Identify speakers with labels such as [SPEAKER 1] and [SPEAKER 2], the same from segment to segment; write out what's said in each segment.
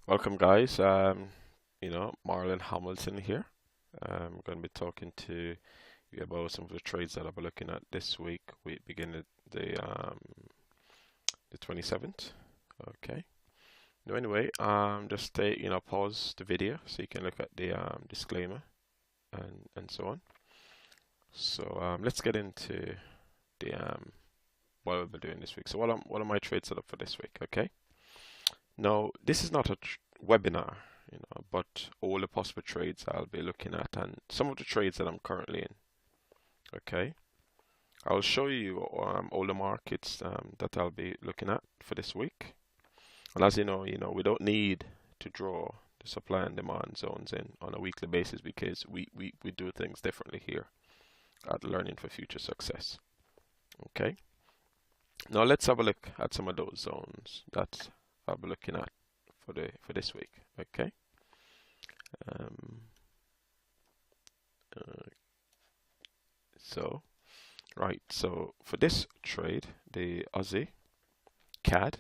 [SPEAKER 1] Welcome, guys. Marlon Hamilton here. I'm going to be talking to you about some of the trades that I'll be looking at this week. We begin at the 27th. Okay. No, anyway, just stay, pause the video so you can look at the disclaimer and so on. So let's get into the what we'll be doing this week. So what are my trades set up for this week? Okay. Now, this is not a webinar, but all the possible trades I'll be looking at and some of the trades that I'm currently in. Okay, I'll show you all the markets that I'll be looking at for this week. And as we don't need to draw the supply and demand zones in on a weekly basis because we do things differently here at Learning for Future Success. Okay, now let's have a look at some of those zones that I'll be looking at for this week. Okay. Um, uh, so right, so for this trade, the Aussie CAD.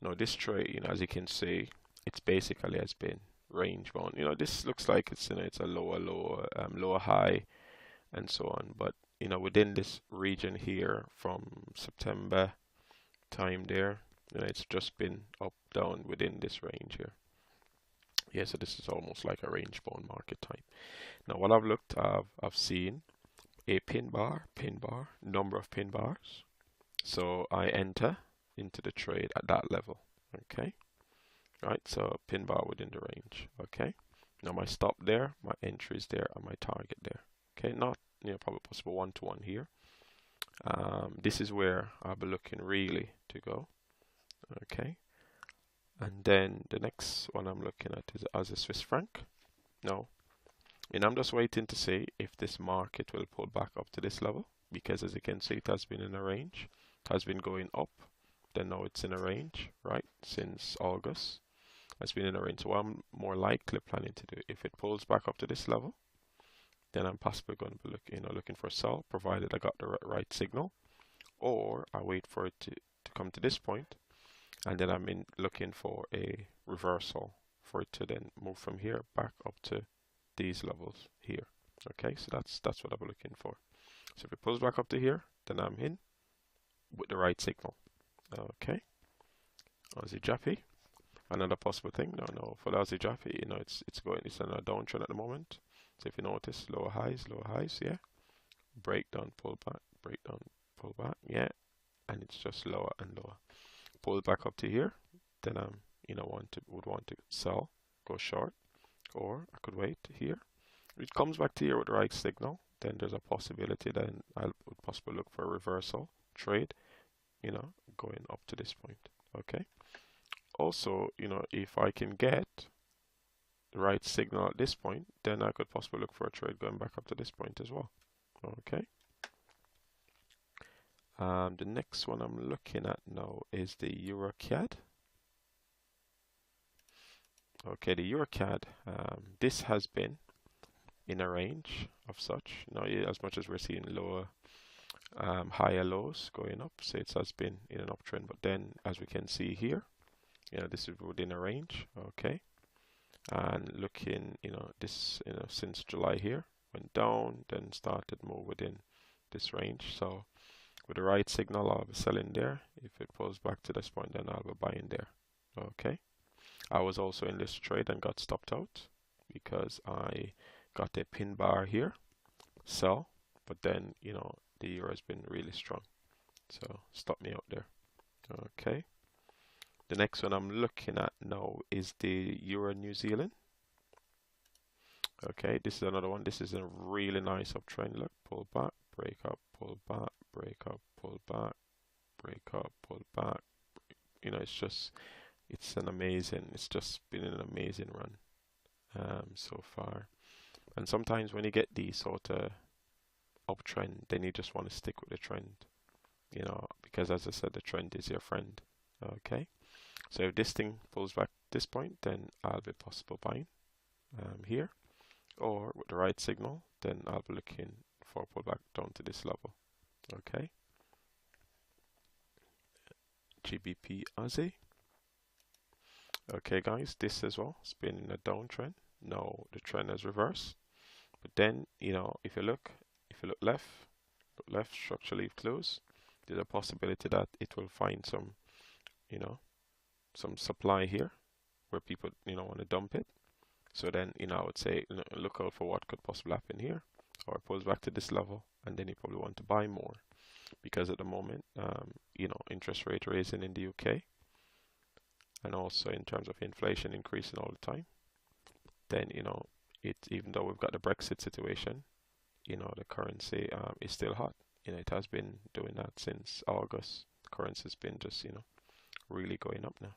[SPEAKER 1] Now this trade, as you can see, it's basically has been range bound. This looks like it's a lower high and so on. But within this region here from September time there, it's just been up down within this range here. Yeah, so this is almost like a range bound market type. Now what I've seen a pin bar, number of pin bars. So I enter into the trade at that level. Okay, right, so pin bar within the range. Okay, now my stop there, my entry is there, and my target there. Okay, not probably possible one-to-one here. This is where I'll be looking really to go. Okay, and then the next one I'm looking at is as a Swiss franc. No, and I'm just waiting to see if this market will pull back up to this level because as you can see it has been in a range, has been going up, then now it's in a range, right, since August. It's been in a range. So what I'm more likely planning to do, if it pulls back up to this level, then I'm possibly going to be looking for a sell, provided I got the right signal, or I wait for it to come to this point, and then I'm looking for a reversal for it to then move from here back up to these levels here. Okay, so that's what I'm looking for. So if it pulls back up to here, then I'm in with the right signal. Okay, Aussie Jappy. Another possible thing, no, for the Aussie Jappy, it's on a downtrend at the moment. So if you notice, lower highs, yeah. Breakdown, pull back, yeah. And it's just lower and lower. Pull back up to here, then I'm, would want to sell, go short, or I could wait here. If it comes back to here with the right signal, then there's a possibility then I would possibly look for a reversal trade, going up to this point. Okay. Also, if I can get the right signal at this point, then I could possibly look for a trade going back up to this point as well. Okay. The next one I'm looking at now is the EuroCAD. Okay, the EuroCAD, this has been in a range of such. Now, as much as we're seeing lower, higher lows going up, so it has been in an uptrend. But then, as we can see here, this is within a range. Okay, and looking, this, since July here went down, then started more within this range. So with the right signal, I'll be selling there. If it pulls back to this point, then I'll be buying there. Okay. I was also in this trade and got stopped out because I got a pin bar here, sell, but then, the euro has been really strong. So stop me out there. Okay. The next one I'm looking at now is the Euro New Zealand. Okay, this is another one. This is a really nice uptrend. Look, pull back, break up, pull back, break up, pull back, break up, pull back. It's just it's just been an amazing run so far. And sometimes when you get these sort of uptrend, then you just want to stick with the trend, because as I said, the trend is your friend. Okay, so if this thing pulls back this point, then I'll be possible buying here, or with the right signal, then I'll be looking for a pullback down to this level. Okay, GBP Aussie. Okay, guys, this as well, it's been in a downtrend. Now the trend has reversed. But then, if you look left, structure leaf close, there's a possibility that it will find some, you know, some supply here where people, want to dump it. So then, I would say, look out for what could possibly happen here, or it pulls back to this level, and then you probably want to buy more because at the moment, interest rate raising in the UK, and also in terms of inflation increasing all the time. Then, even though we've got the Brexit situation, the currency is still hot. It has been doing that since August. The currency's been just, really going up now.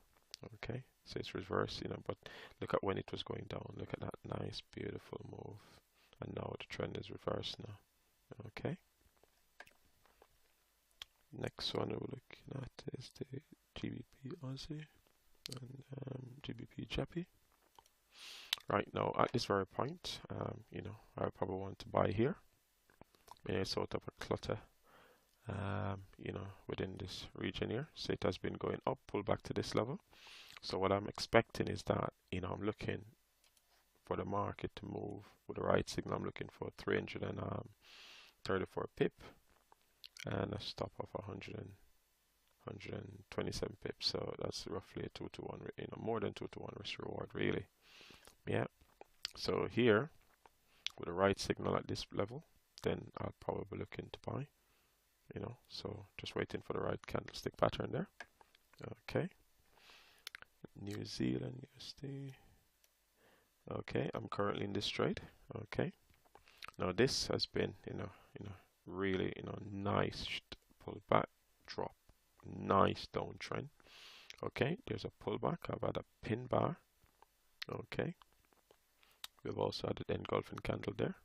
[SPEAKER 1] Okay, so it's reversed, but look at when it was going down. Look at that nice, beautiful move. And now the trend is reversed now. Okay. Next one we're looking at is the GBP Aussie and GBP Jappy. Right now, at this very point, I probably want to buy here. Sort of a clutter, within this region here. So it has been going up, pull back to this level. So what I'm expecting is that, I'm looking for the market to move with the right signal. I'm looking for 334 pip and a stop of 127 pips. So that's roughly a 2 to 1, more than 2 to 1 risk reward, really. Yeah. So here, with the right signal at this level, then I'll probably look into buy. So just waiting for the right candlestick pattern there. Okay. New Zealand USD. Okay, I'm currently in this trade. Okay. Now this has been, really, nice pullback drop. Nice downtrend. Okay, there's a pullback. I've had a pin bar. Okay. We've also had an engulfing candle there.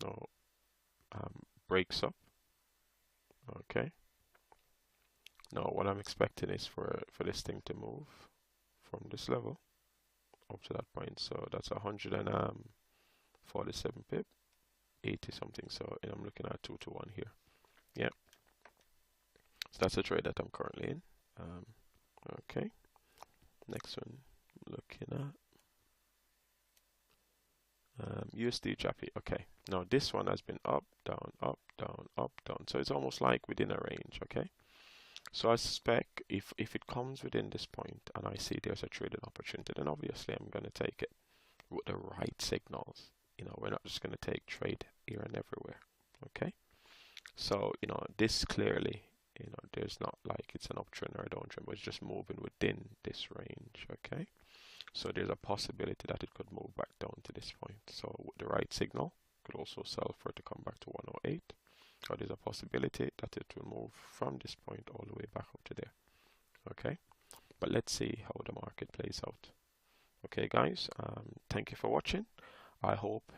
[SPEAKER 1] Now breaks up. Okay. Now what I'm expecting is for this thing to move from this level up to that point. So that's 147 pip, 80 something. So I'm looking at 2 to 1 here. Yeah. So that's a trade that I'm currently in. Okay. Next one, looking at USD Jappy. Okay. Now this one has been up, down, up, down, up, down. So it's almost like within a range. Okay. So I suspect if it comes within this point and I see there's a trading opportunity, then obviously I'm going to take it with the right signals. We're not just going to take trade here and everywhere. Okay. So, this clearly, there's not like it's an uptrend or a downtrend, but it's just moving within this range. Okay. So there's a possibility that it could move back down to this point. So with the right signal, could also sell for it to come back to 108. Or there's a possibility that it will move from this point all the way back up to there. Okay, but let's see how the market plays out. Okay, guys, thank you for watching. I hope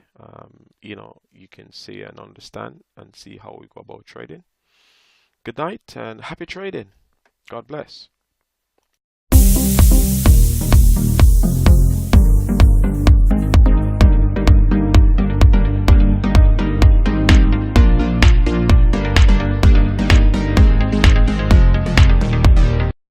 [SPEAKER 1] you can see and understand and see how we go about trading. Good night and happy trading. God bless.